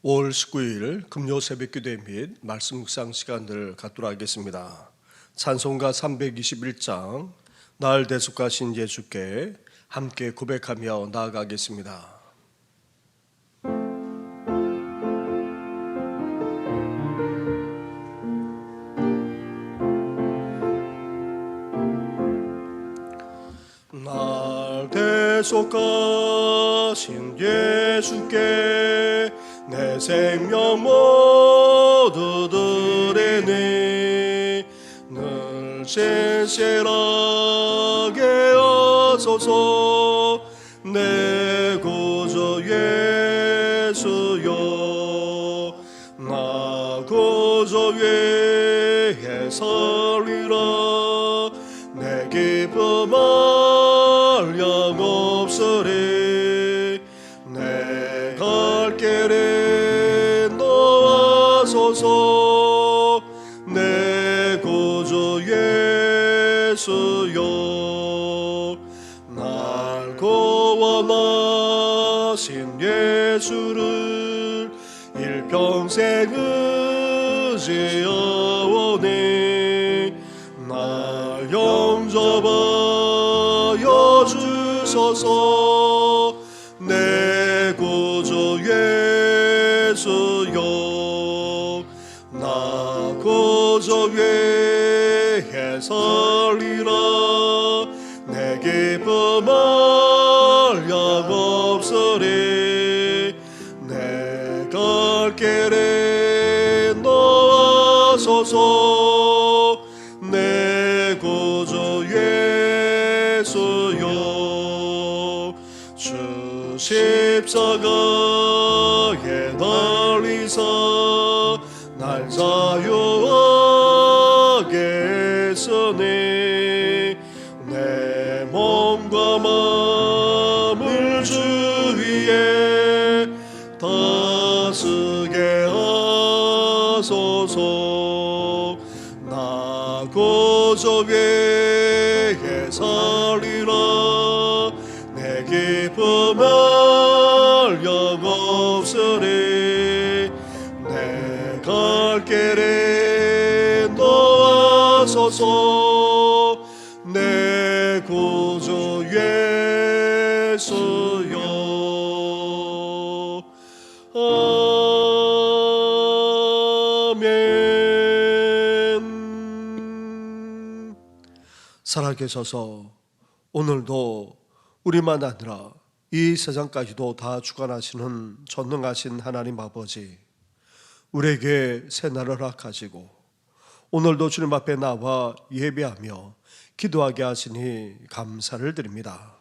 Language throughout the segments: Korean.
5월 19일 금요 새벽기도 및 말씀 묵상 시간을 갖도록 하겠습니다. 찬송가 321장 날 대속하신 예수께 함께 고백하며 나아가겠습니다. 날 대속하신 예수께 내 생명 모두 드리니 늘 신실하게 하소서 내 구주 예수여 나 구주 위에 설리라 내 기쁨 한량없으리 내 갈 길에 놓아소서 내 구주 예수여 날 구원하신 예수를 일평생 의지하오니 날 영접하여 주소서 내 구주 예수여 나 구주 위에 설리라 내 기쁨 한량없으리 내 갈 길에 놓아소서 내 구주 예수여 주 십자가에 달리사 날 자유하게 했으니 내 몸과 마음을 주 위에 다스게 하소서 나 구주 위에 살리라 내 기쁨 한량없으리 내 갈 길에 놓아소서 내 구주 예수여 아멘. 살아계셔서 오늘도 우리만 아니라 이 세상까지도 다 주관하시는 전능하신 하나님 아버지, 우리에게 새날을 허락하시고 오늘도 주님 앞에 나와 예배하며 기도하게 하시니 감사를 드립니다.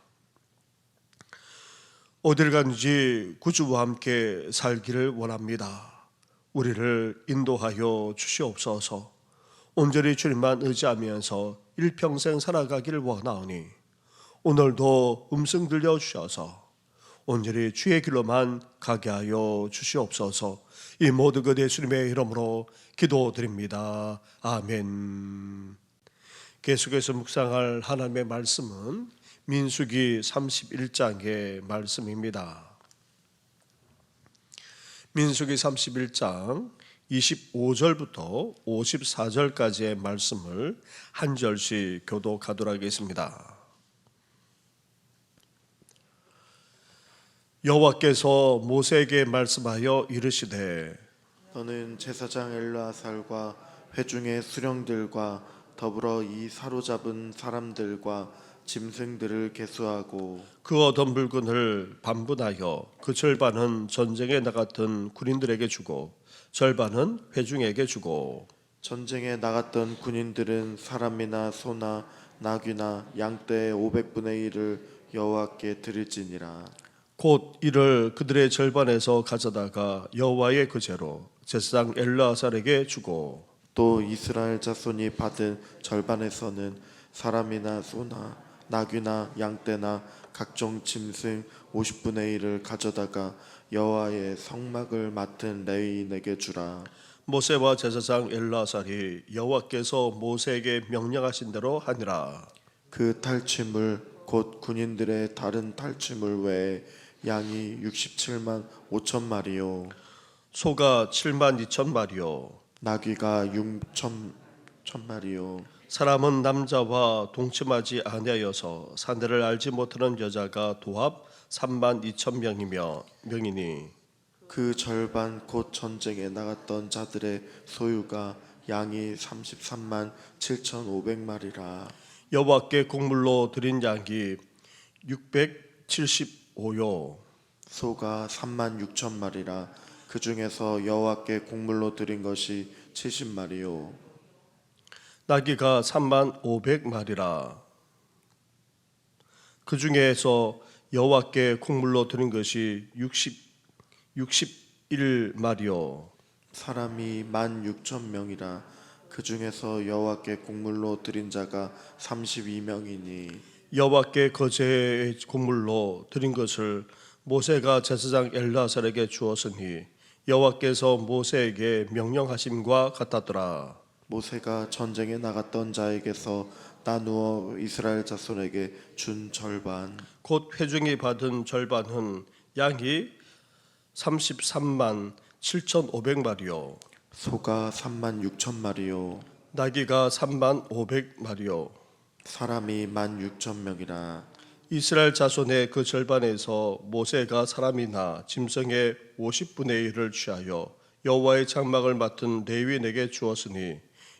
어딜 가든지 구주와 함께 살기를 원합니다. 우리를 인도하여 주시옵소서. 온전히 주님만 의지하면서 일평생 살아가기를 원하오니 오늘도 음성 들려주셔서 온전히 주의 길로만 가게 하여 주시옵소서. 이 모든 것 예수님의 이름으로 기도드립니다. 아멘. 계속해서 묵상할 하나님의 말씀은 민수기 31장의 말씀입니다. 민수기 31장 25절부터 54절까지의 말씀을 한 절씩 교독하도록 하겠습니다. 여호와께서 모세에게 말씀하여 이르시되 너는 제사장 엘르아살과 회중의 수령들과 더불어 이 사로잡은 사람들과 짐승들을 계수하고 그 얻은 물건을 반분하여 그 절반은 전쟁에 나갔던 군인들에게 주고 절반은 회중에게 주고 전쟁에 나갔던 군인들은 사람이나 소나 나귀나 양떼의 500분의 1을 여호와께 드릴지니라. 곧 이를 그들의 절반에서 가져다가 여호와의 그제로 제사장 엘르아살에게 주고 또 이스라엘 자손이 받은 절반에서는 사람이나 소나 나귀나 양떼나 각종 짐승 50분의 1을 가져다가 여호와의 성막을 맡은 레위인에게 주라. 모세와 제사장 엘르아살이 여호와께서 모세에게 명령하신 대로 하니라. 그 탈취물 곧 군인들의 다른 탈취물 외에 양이 67만 5천 마리요 소가 7만 2천 마리요. 나귀가 6천 마리요. 사람은 남자와 동침하지 아니하여서 사내를 알지 못하는 여자가 도합 3만 2천 명이니 그 절반 곧 전쟁에 나갔던 자들의 소유가 양이 33만 7,500마리라. 여호와께 곡물로 드린 양이 675요. 소가 3만 6천 마리라. 그 중에서 여호와께 곡물로 드린 것이 70마리요. 나귀가 3만 500마리라. 그 중에서 여호와께 곡물로 드린 것이 61마리요. 사람이 16,000명이라. 그 중에서 여호와께 곡물로 드린 자가 32명이니 여호와께 거제의 곡물로 드린 것을 모세가 제사장 엘르아살에게 주었으니 여호와께서 모세에게 명령하심과 같았더라. 모세가 전쟁에 나갔던 자에게서 나누어 이스라엘 자손에게 준 절반 곧 회중이 받은 절반은 양이 33만 7,500마리요. 소가 3만 6천 마리요. 나귀가 3만 500마리요. 사람이 16,000명이라. 이스라엘 자손의 그 절반에서 모세가 사람이나 짐승의 50분의 1을 취하여 여호와의 장막을 맡은 레위인에게 주었으니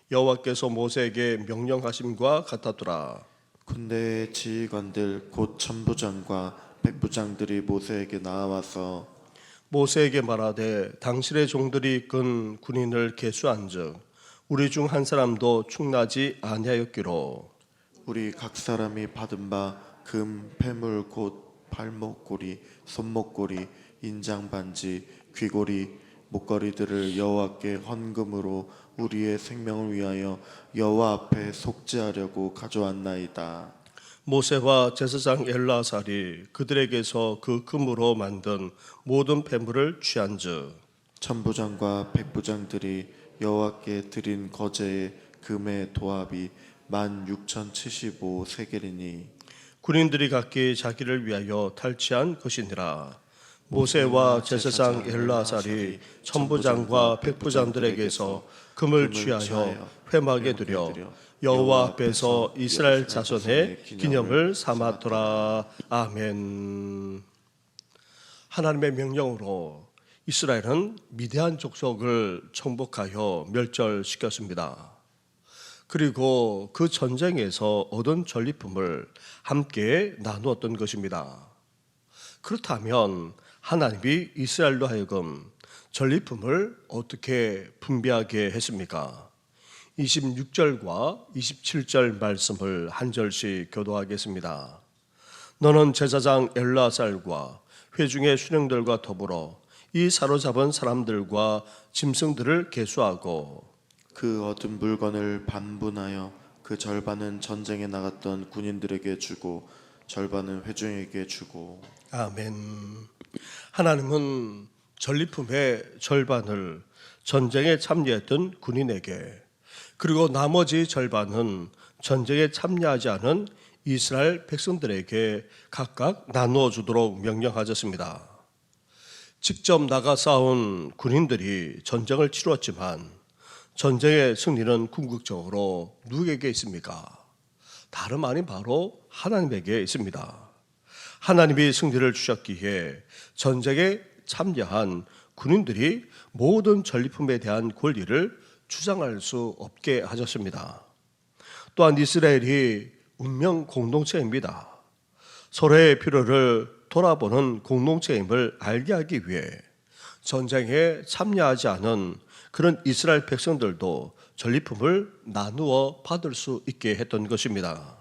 여호와께서 모세에게 명령하심과 같았더라. 군대의 지휘관들 곧 천부장과 백부장들이 모세에게 나와서 모세에게 말하되 당신의 종들이 이끈 군인을 계수한즉 우리 중 한 사람도 충나지 아니하였기로 우리 각 사람이 받은 바 금, 폐물 곧 발목고리, 손목고리, 인장반지, 귀고리, 목걸이들을 여호와께 헌금으로 우리의 생명을 위하여 여호와 앞에 속죄하려고 가져왔나이다. 모세와 제사장 엘르아살이 그들에게서 그 금으로 만든 모든 폐물을 취한즉 천부장과 백부장들이 여호와께 드린 거제의 금의 도합이 16,075 세겔이니 군인들이 각기 자기를 위하여 탈취한 것이니라. 모세와 제사장 엘르아살이 천부장과 백부장들에게서 금을 취하여 회막에 두려 여호와 앞에서 이스라엘 자손의 기념을 삼았더라. 아멘. 하나님의 명령으로 이스라엘은 미디안 족속을 정복하여 멸절시켰습니다. 그리고 그 전쟁에서 얻은 전리품을 함께 나누었던 것입니다. 그렇다면 하나님이 이스라엘로 하여금 전리품을 어떻게 분배하게 했습니까? 26절과 27절 말씀을 한 절씩 교도하겠습니다. 너는 제사장 엘르아살과 회중의 수령들과 더불어 이 사로잡은 사람들과 짐승들을 계수하고 그 얻은 물건을 반분하여 그 절반은 전쟁에 나갔던 군인들에게 주고 절반은 회중에게 주고. 아멘. 하나님은 전리품의 절반을 전쟁에 참여했던 군인에게 그리고 나머지 절반은 전쟁에 참여하지 않은 이스라엘 백성들에게 각각 나누어 주도록 명령하셨습니다. 직접 나가 싸운 군인들이 전쟁을 치루었지만 전쟁의 승리는 궁극적으로 누구에게 있습니까? 다름 아닌 바로 하나님에게 있습니다. 하나님이 승리를 주셨기에 전쟁에 참여한 군인들이 모든 전리품에 대한 권리를 주장할 수 없게 하셨습니다. 또한 이스라엘이 운명 공동체입니다. 서로의 필요를 돌아보는 공동체임을 알게 하기 위해 전쟁에 참여하지 않은 그런 이스라엘 백성들도 전리품을 나누어 받을 수 있게 했던 것입니다.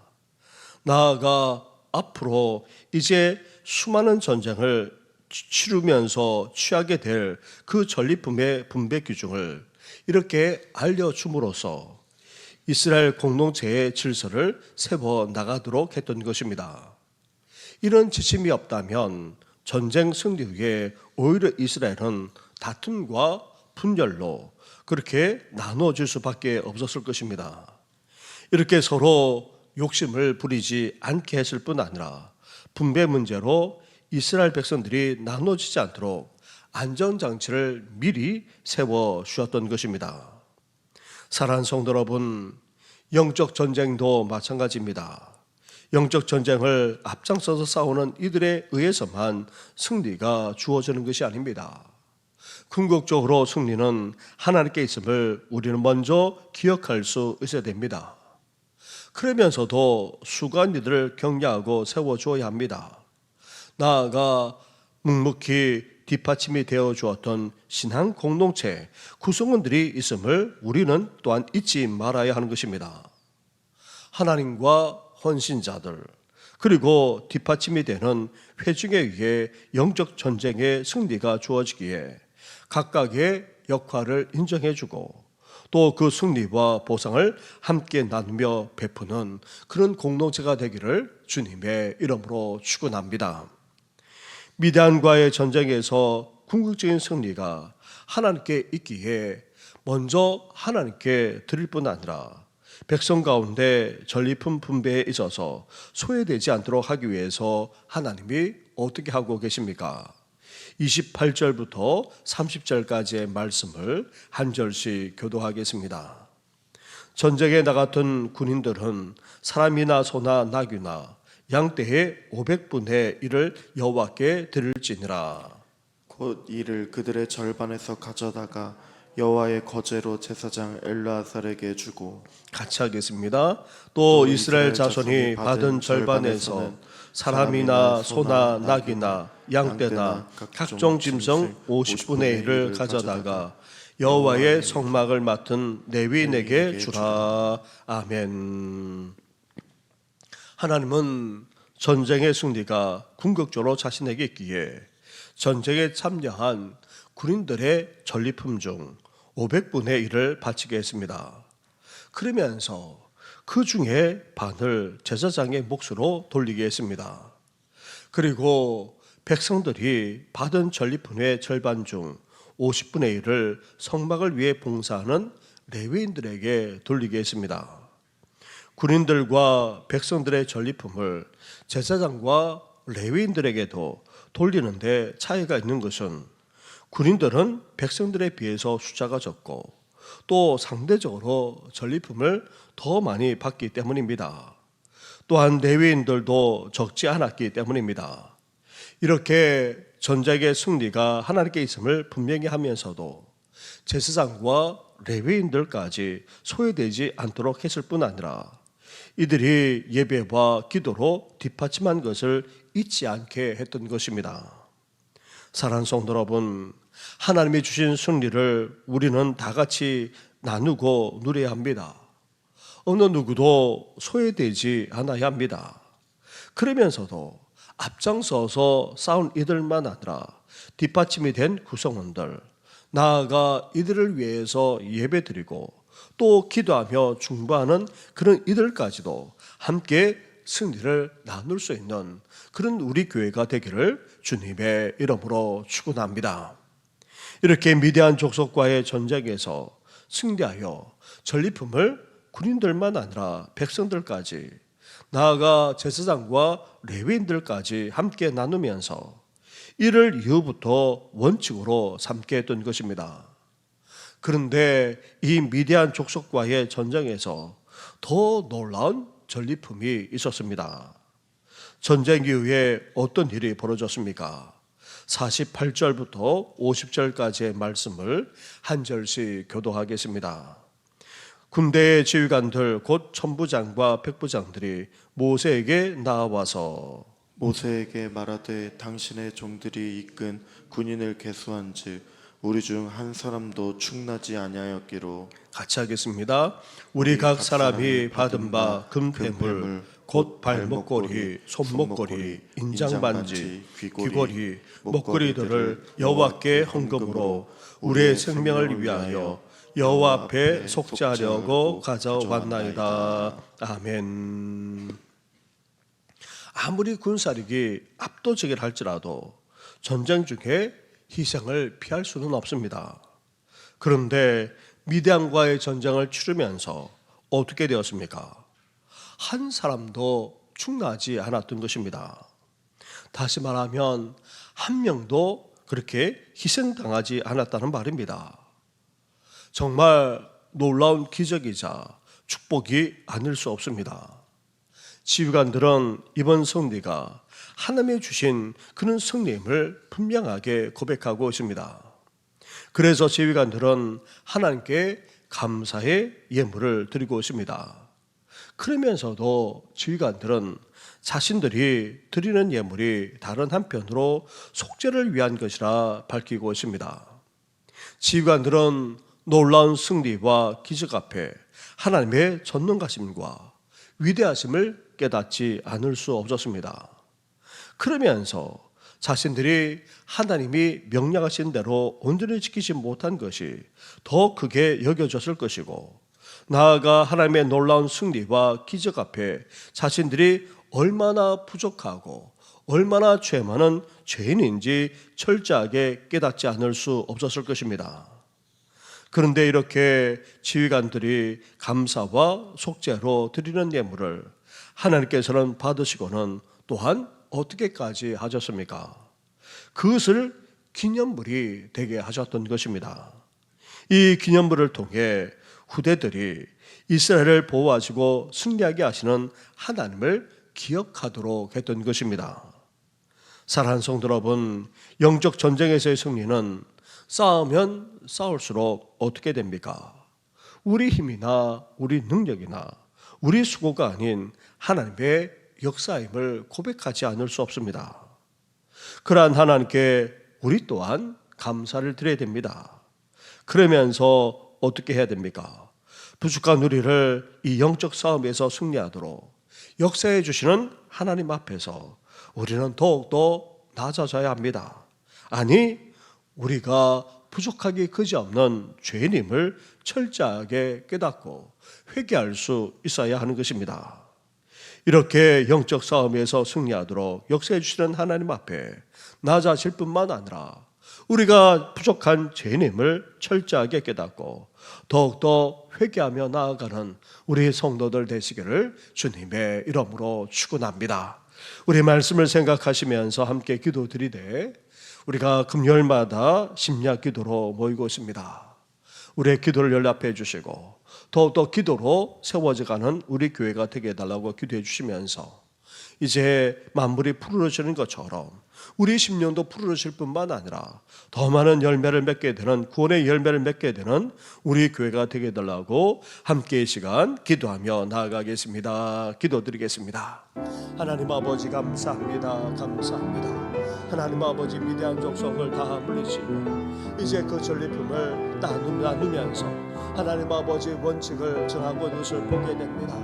나아가 앞으로 이제 수많은 전쟁을 치르면서 취하게 될 그 전리품의 분배 규정을 이렇게 알려줌으로써 이스라엘 공동체의 질서를 세워 나가도록 했던 것입니다. 이런 지침이 없다면 전쟁 승리 후에 오히려 이스라엘은 다툼과 분열로 그렇게 나누어질 수밖에 없었을 것입니다. 이렇게 서로 욕심을 부리지 않게 했을 뿐 아니라 분배 문제로 이스라엘 백성들이 나눠지지 않도록 안전장치를 미리 세워 주었던 것입니다. 사랑하는 성도 여러분, 영적 전쟁도 마찬가지입니다. 영적 전쟁을 앞장서서 싸우는 이들에 의해서만 승리가 주어지는 것이 아닙니다. 궁극적으로 승리는 하나님께 있음을 우리는 먼저 기억할 수 있어야 됩니다. 그러면서도 수고한 이들을 격려하고 세워주어야 합니다. 나아가 묵묵히 뒷받침이 되어 주었던 신앙 공동체 구성원들이 있음을 우리는 또한 잊지 말아야 하는 것입니다. 하나님과 헌신자들 그리고 뒷받침이 되는 회중에 의해 영적 전쟁의 승리가 주어지기에 각각의 역할을 인정해주고 또 그 승리와 보상을 함께 나누며 베푸는 그런 공동체가 되기를 주님의 이름으로 축원합니다. 미디안과의 전쟁에서 궁극적인 승리가 하나님께 있기에 먼저 하나님께 드릴 뿐 아니라 백성 가운데 전리품 분배에 있어서 소외되지 않도록 하기 위해서 하나님이 어떻게 하고 계십니까? 28절부터 30절까지의 말씀을 한 절씩 교도하겠습니다. 전쟁에 나갔던 군인들은 사람이나 소나 나귀나 양떼의 500분의 1을 여호와께 드릴지니라. 곧 이를 그들의 절반에서 가져다가 여호와의 거제로 제사장 엘르아살에게 주고 같이 하겠습니다. 또 이스라엘 자손이 받은 절반에서 사람이나 소나 나귀나 양떼나 각종 짐승 50분의 1을 가져다가 여호와의 성막을 맡은 레위인에게 주라. 아멘. 하나님은 전쟁의 승리가 궁극적으로 자신에게 있기에 전쟁에 참여한 군인들의 전리품 중 500분의 1을 바치게 했습니다. 그러면서 그 중에 반을 제사장의 몫으로 돌리게 했습니다. 그리고 백성들이 받은 전리품의 절반 중 50분의 1을 성막을 위해 봉사하는 레위인들에게 돌리게 했습니다. 군인들과 백성들의 전리품을 제사장과 레위인들에게도 돌리는데 차이가 있는 것은 군인들은 백성들에 비해서 숫자가 적고 또 상대적으로 전리품을 더 많이 받기 때문입니다. 또한 레위인들도 적지 않았기 때문입니다. 이렇게 전쟁의 승리가 하나님께 있음을 분명히 하면서도 제사장과 레위인들까지 소외되지 않도록 했을 뿐 아니라 이들이 예배와 기도로 뒷받침한 것을 잊지 않게 했던 것입니다. 사랑하는 성도 여러분, 하나님이 주신 승리를 우리는 다 같이 나누고 누려야 합니다. 어느 누구도 소외되지 않아야 합니다. 그러면서도 앞장서서 싸운 이들만 아니라 뒷받침이 된 구성원들, 나아가 이들을 위해서 예배드리고 또 기도하며 중보하는 그런 이들까지도 함께 승리를 나눌 수 있는 그런 우리 교회가 되기를 주님의 이름으로 축원합니다. 이렇게 미디안 족속과의 전쟁에서 승리하여 전리품을 군인들만 아니라 백성들까지 나아가 제사장과 레위인들까지 함께 나누면서 이를 이후부터 원칙으로 삼게 했던 것입니다. 그런데 이 미디안 족속과의 전쟁에서 더 놀라운 전리품이 있었습니다. 전쟁 이후에 어떤 일이 벌어졌습니까? 48절부터 50절까지의 말씀을 한 절씩 교도하겠습니다. 군대의 지휘관들 곧 천부장과 백부장들이 모세에게 나와서 모세에게 말하되 당신의 종들이 이끈 군인을 계수한즉 우리 중 한 사람도 충나지 아니하였기로 같이 하겠습니다. 우리 각 사람이 받은 바 금패물 곧 발목걸이, 손목걸이, 인장반지, 귀걸이, 목걸이들을 여호와께 헌금으로 우리의 생명을 위하여 여호와 앞에 속죄하려고 가져왔나이다. 아멘. 아무리 군사력이 압도적이라 할지라도 전쟁 중에 희생을 피할 수는 없습니다. 그런데 미디안과의 전쟁을 치르면서 어떻게 되었습니까? 한 사람도 충나지 않았던 것입니다. 다시 말하면 한 명도 그렇게 희생당하지 않았다는 말입니다. 정말 놀라운 기적이자 축복이 아닐 수 없습니다. 지휘관들은 이번 승리가 하나님이 주신 그런 승리임을 분명하게 고백하고 있습니다. 그래서 지휘관들은 하나님께 감사의 예물을 드리고 있습니다. 그러면서도 지휘관들은 자신들이 드리는 예물이 다른 한편으로 속죄를 위한 것이라 밝히고 있습니다. 지휘관들은 놀라운 승리와 기적 앞에 하나님의 전능하심과 위대하심을 깨닫지 않을 수 없었습니다. 그러면서 자신들이 하나님이 명령하신 대로 온전히 지키지 못한 것이 더 크게 여겨졌을 것이고, 나아가 하나님의 놀라운 승리와 기적 앞에 자신들이 얼마나 부족하고 얼마나 죄 많은 죄인인지 철저하게 깨닫지 않을 수 없었을 것입니다. 그런데 이렇게 지휘관들이 감사와 속죄로 드리는 예물을 하나님께서는 받으시고는 또한 어떻게까지 하셨습니까? 그것을 기념물이 되게 하셨던 것입니다. 이 기념물을 통해 후대들이 이스라엘을 보호하시고 승리하게 하시는 하나님을 기억하도록 했던 것입니다. 사랑하는 성도 여러분, 영적 전쟁에서의 승리는 싸우면 싸울수록 어떻게 됩니까? 우리 힘이나 우리 능력이나 우리 수고가 아닌 하나님의 역사임을 고백하지 않을 수 없습니다. 그러한 하나님께 우리 또한 감사를 드려야 됩니다. 그러면서 어떻게 해야 됩니까? 부족한 우리를 이 영적 싸움에서 승리하도록 역사해 주시는 하나님 앞에서 우리는 더욱더 낮아져야 합니다. 아니, 우리가 부족하기 그지없는 죄인임을 철저하게 깨닫고 회개할 수 있어야 하는 것입니다. 이렇게 영적 싸움에서 승리하도록 역사해 주시는 하나님 앞에 낮아질 뿐만 아니라 우리가 부족한 죄인임을 철저하게 깨닫고 더욱더 회개하며 나아가는 우리 성도들 되시기를 주님의 이름으로 축원합니다. 우리 말씀을 생각하시면서 함께 기도드리되, 우리가 금요일마다 심야 기도로 모이고 있습니다. 우리의 기도를 연락해 주시고 더욱더 기도로 세워져가는 우리 교회가 되게 해달라고 기도해 주시면서, 이제 만물이 푸르러지는 것처럼 우리 심령도 푸르러질 뿐만 아니라 더 많은 열매를 맺게 되는, 구원의 열매를 맺게 되는 우리 교회가 되게 해달라고 함께 이 시간 기도하며 나아가겠습니다. 기도드리겠습니다. 하나님 아버지, 감사합니다. 감사합니다. 하나님 아버지, 위대한 족속을 다 물리치고 이제 그 전리품을 나누면서 하나님 아버지 원칙을 정하고 있는 것을 보게 됩니다.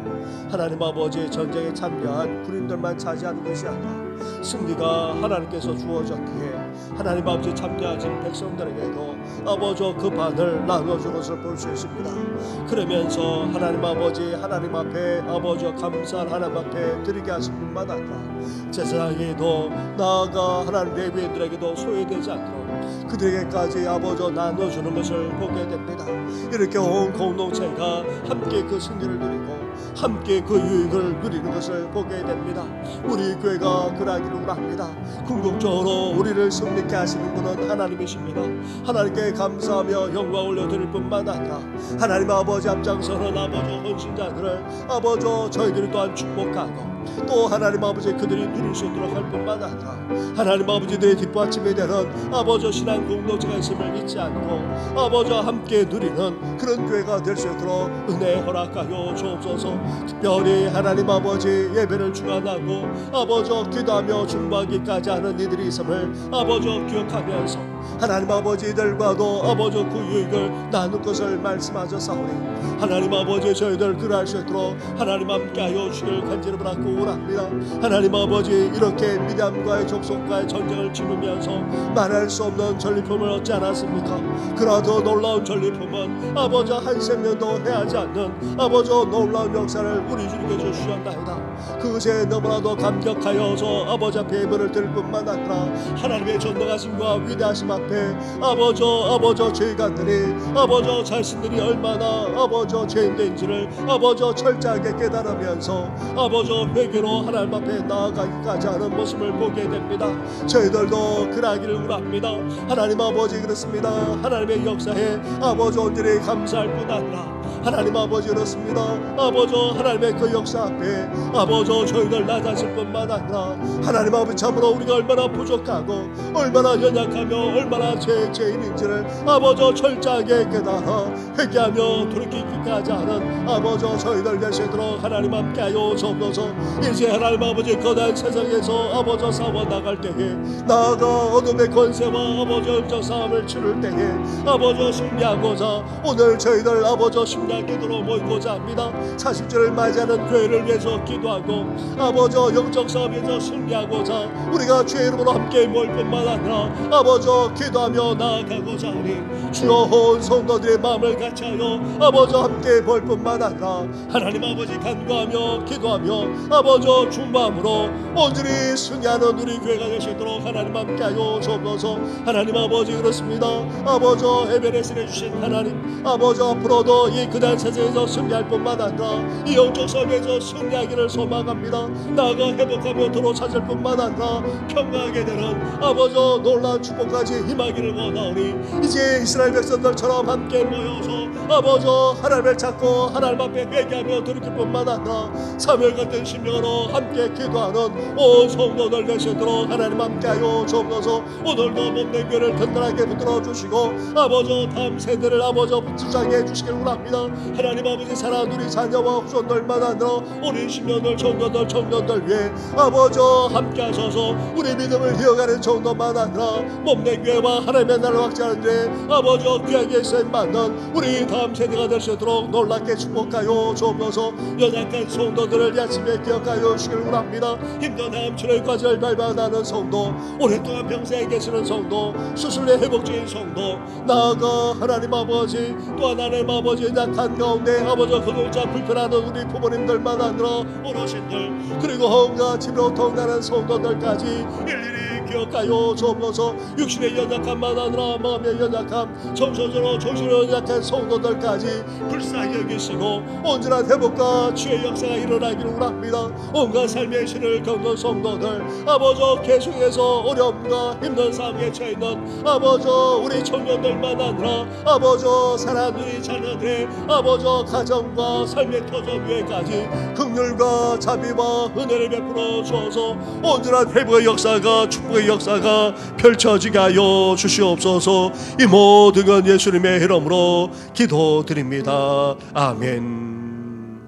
하나님 아버지, 전쟁에 참여한 군인들만 차지하는 것이 아니라 승리가 하나님께서 주어졌기에 하나님 아버지 참여하신 백성들에게도 아버지 그 반을 나눠준 것을 볼 수 있습니다. 그러면서 하나님 아버지, 하나님 앞에 아버지 감사한 하나님 앞에 드리게 하실 뿐만 아니라 제사장에게도 나아가 하나님 레위인들에게도 소외되지 않도록 그들에게까지 아버지 나눠주는 것을 보게 됩니다. 이렇게 온 공동체가 함께 그 승리를 누리고 함께 그 유익을 누리는 것을 보게 됩니다. 우리 교회가 그러기를 원합니다. 궁극적으로 우리를 승리케 하시는 분은 하나님이십니다. 하나님께 감사하며 영광 올려드릴 뿐만 아니라 하나님 아버지 앞장서는 아버지 헌신자들을 아버지 저희들이 또한 축복하고 또 하나님 아버지 그들이 누릴 수 있도록 할 뿐만 아니라 하나님 아버지들의 뒷받침이 되는 아버지 신앙 공동체가 있음을 잊지 않고 아버지 함께 누리는 그런 교회가 될 수 있도록 은혜 허락하여 주옵소서. 특별히 하나님 아버지 예배를 주관하고 아버지 기도하며 중보하기까지 하는 이들이 있음을 아버지 기억하면서 하나님 아버지들과도 아버지 그 유익을 나눌 것을 말씀하셨사오니 하나님 아버지 저희들 그러할 수 있도록 하나님 함께하여 주시길 간절히 바라고 원합니다. 하나님 아버지, 이렇게 미디안과의 족속과의 전쟁을 치르면서 말할 수 없는 전리품을 얻지 않았습니까? 그러나 놀라운 전리품은 아버지 한 생명도 해하지 않는 아버지 놀라운 역사를 우리 주님께서 주셨나이다. 그것에 너무나도 감격하여서 아버지 앞에 예물을 드릴 뿐만 아니라 하나님의 전능하심과 위대하심 앞에 아버지 죄인들이 아버지 자신들이 얼마나 아버지 죄인된지를 아버지 철저하게 깨달으면서 아버지 회개로 하나님 앞에 나아가기까지 하는 모습을 보게 됩니다. 저희들도 그러기를 원합니다. 하나님 아버지 그렇습니다. 하나님의 역사에 아버지 온전히 감사할 뿐 아니라 하나님 아버지 그렇습니다. 아버지 하나님의 그 역사 앞에 아버지 저희들 낮아질 뿐만 아니라 하나님 아버지 참으로 우리가 얼마나 부족하고 얼마나 연약하며 얼마나 죄인인지를 아버지 철저하게 깨달아 회개하며 돌이키기까지 하는 아버지 저희들 되시도록 하나님 함께하여 주옵소서. 이제 하나님 아버지 거대한 세상에서 아버지 싸워 나갈 때에 나아가 어둠의 권세와 아버지 영적 싸움을 치를 때에 아버지 승리하고자 오늘 저희들 아버지 심장 기도로 모이고자 합니다. 40주를 맞이하는 교회를 위해서 기도하고 아버지 영적 싸움에서 승리하고자 우리가 주의 이름으로 함께 모일 뿐만 아니라 아버지 기도하며 나아가고자 하니 주여 온 성도들의 마음을 같이하여 아버지 함께 모일 뿐만 아니라 하나님 아버지 간구하며 기도하며 아버지 중마음으로 온전히 승리하는 우리 교회가 되시도록 하나님 함께하여 주옵소서. 하나님 아버지 그렇습니다. 아버지 에베레스를 주신 하나님 아버지 앞으로도 이 그날 세상에서 승리할 뿐만 아니라 이 영적 삶에서 승리하기를 소망합니다. 나아가 회복하며 도로 찾을 뿐만 아니라 평강하게 되는 아버지 놀라운 축복까지 임하기를 원하오니 이제 이스라엘 백성들처럼 함께 모여서 아버지 하나님을 찾고 하나님 앞에 회개하며 돌이킬 뿐만 아니라 사멸 같은 심령으로 함께 기도하는 온 성도들 되시도록 하나님 함께하여 주옵소서. 오늘도 몸된 교회를 든든하게 붙들어 주시고 아버지 다음 세대를 아버지 주장해 주시길 원합니다. 하나님 아버지 사랑하는 우리 자녀와 후손들만 아니라 우리 신년들 청년들 위해 아버지 함께 하셔서 우리 믿음을 이어가는 정도만 아니라 몸된 교회와 하나님의 나라를 확장하는 데 아버지 귀하게 쓰임받는 우리 다음 세대가 될 수 있도록 놀랍게 축복하여 주옵소서. 연약한 성도들을 아침에 기억하여 주시길 원합니다. 힘든 암치료의 과정을 밟아나는 성도, 오랫동안 병사에 계시는 성도, 수술의 회복 중인 성도, 나아가 하나님 아버지 또 하나님 아버지 약한 가운데 아버지 거동자 불편하는 우리 부모님들만 아니라 어르신들 그리고 온갖 집으로 통나는 성도들까지 일일이 기억하여 주옵소서. 육신의 연약함만 아니라 마음의 연약함, 정서적으로 정신으로 연약한 성도들까지 불쌍히 여기시고 온전한 회복과 주의 역사가 일어나기를 원합니다. 온갖 삶의 신을 겪는 성도들 아버지 계속해서 어려움과 힘든 삶에 처해있는 아버지 우리 청년들만 아니라 아버지 사랑하는 우리 자녀들의 아버지 가정과 삶의 터전 위에까지 긍휼과 자비와 은혜를 베풀어 주어서 온전한 회복의 역사가 축복의 역사가 펼쳐지게 하여 주시옵소서. 이 모든 건 예수님의 이름으로 기도드립니다. 아멘.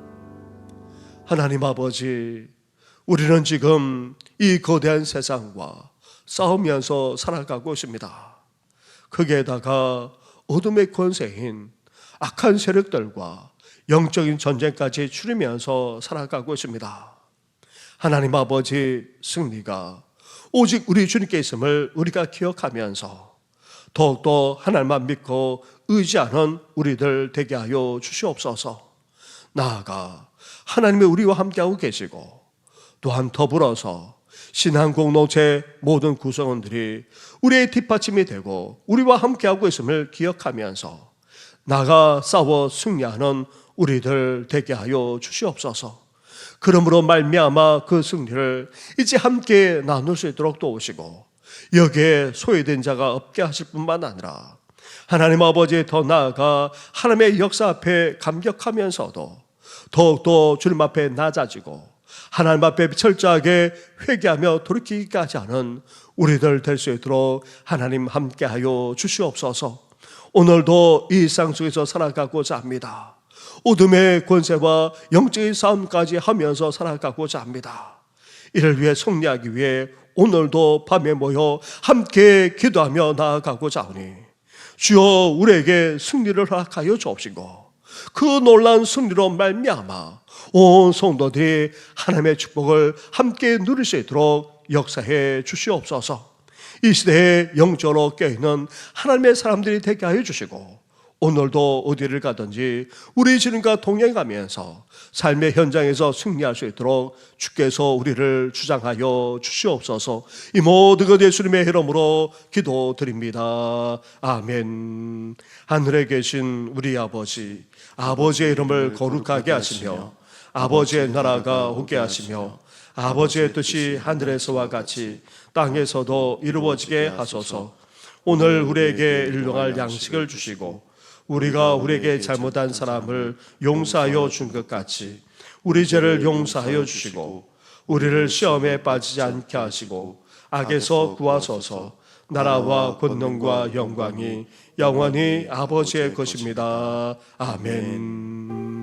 하나님 아버지, 우리는 지금 이 거대한 세상과 싸우면서 살아가고 있습니다. 거기에다가 어둠의 권세인 악한 세력들과 영적인 전쟁까지 치르면서 살아가고 있습니다. 하나님 아버지, 승리가 오직 우리 주님께 있음을 우리가 기억하면서 더욱더 하나님만 믿고 의지하는 우리들 되게 하여 주시옵소서. 나아가 하나님이 우리와 함께하고 계시고 또한 더불어서 신앙 공동체 모든 구성원들이 우리의 뒷받침이 되고 우리와 함께하고 있음을 기억하면서 나가 싸워 승리하는 우리들 되게 하여 주시옵소서. 그러므로 말미암아 그 승리를 이제 함께 나눌 수 있도록 도우시고 여기에 소외된 자가 없게 하실 뿐만 아니라 하나님 아버지 더 나아가 하나님의 역사 앞에 감격하면서도 더욱더 주님 앞에 낮아지고 하나님 앞에 철저하게 회개하며 돌이키기까지 하는 우리들 될 수 있도록 하나님 함께하여 주시옵소서. 오늘도 이 일상 속에서 살아가고자 합니다. 어둠의 권세와 영적인 싸움까지 하면서 살아가고자 합니다. 이를 위해 승리하기 위해 오늘도 밤에 모여 함께 기도하며 나아가고자 하오니 주여 우리에게 승리를 허락하여 주옵시고 그 놀라운 승리로 말미암아 온 성도들이 하나님의 축복을 함께 누릴 수 있도록 역사해 주시옵소서. 이 시대에 영적으로 깨어있는 하나님의 사람들이 되게 하여 주시고 오늘도 어디를 가든지 우리 주님과 동행하면서 삶의 현장에서 승리할 수 있도록 주께서 우리를 주장하여 주시옵소서. 이 모든 것 예수님의 이름으로 기도드립니다. 아멘. 하늘에 계신 우리 아버지, 아버지의 이름을 거룩하게 하시며 아버지의 나라가 오게 하시며 아버지의 뜻이 하늘에서와 같이 땅에서도 이루어지게 하소서. 오늘 우리에게 일용할 양식을 주시고 우리가 우리에게 잘못한 사람을 용서하여 준 것 같이 우리 죄를 용서하여 주시고 우리를 시험에 빠지지 않게 하시고 악에서 구하소서. 나라와 권능과 영광이 영원히 아버지의 것입니다. 아멘.